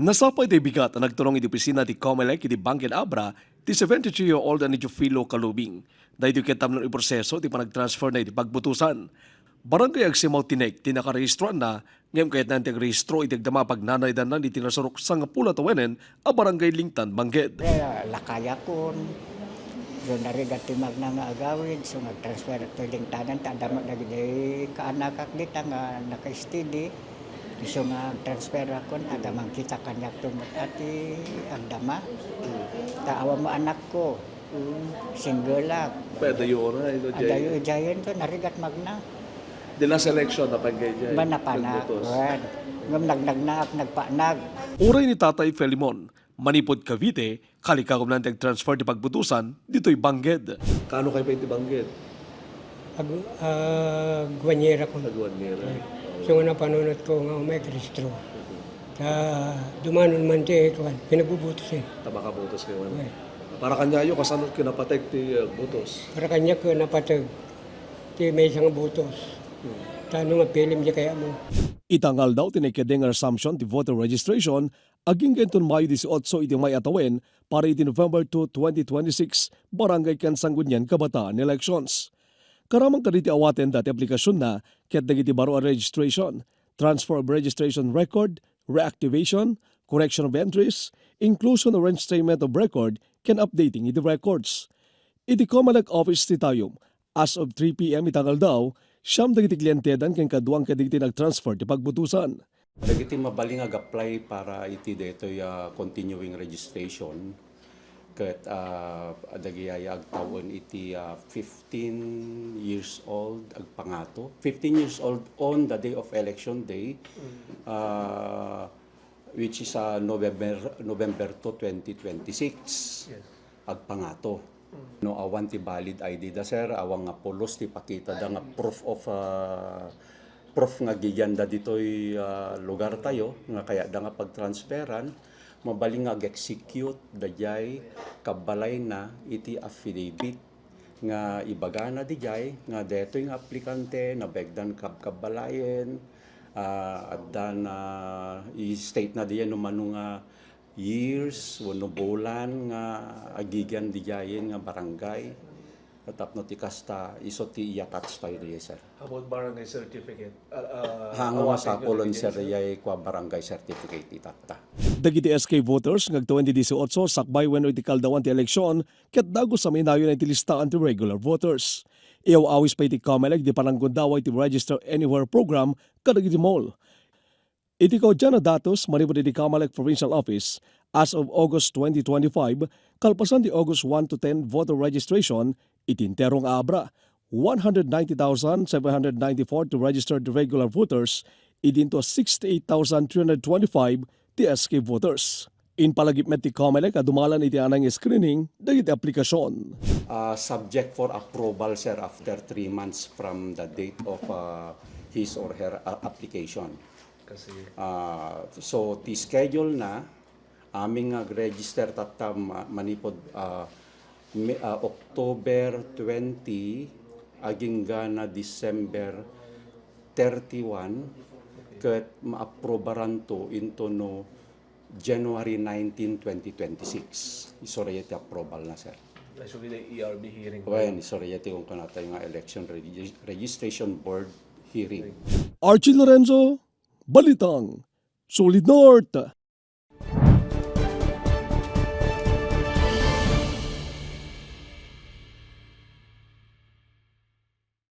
Nasapay di bigat ang nagturong iti opisina ti Comelec iti Bangkit Abra ti 73-year-old na iti Filo Kalubing. Dahil iti kitam ng iproseso ti panag-transfer na iti pagbutusan. Barangay Agsimaw Tinek ti nakarehistruan na ngayong kahit na iti rehistro iti agdama pagnanaydan na iti nasurok sa nga pula tawenen a Barangay Lingtan, Bangged. Lakaya kon, doon na rin at timag na nga agawid, so nag-transfer at lingtanan, tadama na gini kaanakak dita nga naka-steady. So nga transfer ako, adamang kita kanyak tumot ati agdama. Taawa mo anak ko, single up. Pwede yun na ito, Adayo jayan to, narigat magna. Di na selection na pagkay Jay. Ba napanak, ngam nagnagnaak, nagpanag. Uray ni Tatay Felimon, Manipod Cavite, kalikagom na transfer di pagbutusan, dito'y Bangged. Kano kayo pa iti Bangged? Guanyera ko. Nagwan nila. So nga napanunod ko nga may kristro. Dumanon man di ito, pinagbubutusin. Tabaka butos kayo. Okay. Para kanyayo, kasanot kinapatek ti butos. Para kanya ko napatag, di may isang butos. Tano nga pilim di kaya mo. Itangal daw tinekadeng assumption ti voter registration aging ganton Mayo 18 iti may atawen para iti November 2, 2026 Barangay Kansanggunyan Kabataan elections. Karamang kaditi awaten dati aplikasyon na ket dagiti baro a registration, transfer of registration record, reactivation, correction of entries, inclusion or reinstatement of record, can updating iti records. Iti Comelec office ti tayong as of 3 p.m. itangal daw, siyam dagiti klientedan ken kaduang kadagiti nag-transfer ti pagbutusan. Dagiti mabaling ag-apply para iti detoy continuing registration ket dagiti agtawon iti 15 years old agpangato. 15 years old on the day of election day which is November 2, 2026. Yes. Agpangato. No awan ti valid ID da sir, awang nga polos ti pakita da nga proof nga giganda ditoy lugar tayo nga kaya da nga pagtransferan mabaling nga execute dayay kabalay na iti affidavit nga ibagana dijay nga detoy nga aplikante na begdan kabalayen at dan i-state na diyan no mano nga years wano bulan nga agigan dijayen nga barangay tapno ti kasta iso ti iatats tayo diya sir. How about barangay certificate? Hango sa kolon sir yay kwa barangay certificate itata. Dagiti SK voters ngag 2018 sakbay wenno iti kaldawan ti eleksyon ket dago sa minayo na iti listaan ti regular voters. Iyaw awis pa iti Comelec di pananggundaway ti Register Anywhere program kadagiti mall. Iti kaudyan na datos manipod iti Comelec Provincial Office as of August 2025 kalpasan di August 1 to 10 voter registration itinterong abra 190,794 to registered regular voters idinto 68,325 ti SK voters. In palagipmet ti Comelec adumalan iti anang screening dagiti aplikasyon. Subject for approval sir after 3 months from the date of his or her application. Kasi so ti schedule na aming register tatam manipod October 20 aging na December 31 ket maaprobaran to into no January 19, 2026. Isorayete approval na sir. so the ERB hearing. When isorayete kung kanatay nga election registration board hearing. Archie Lorenzo, Balitang, Solid North.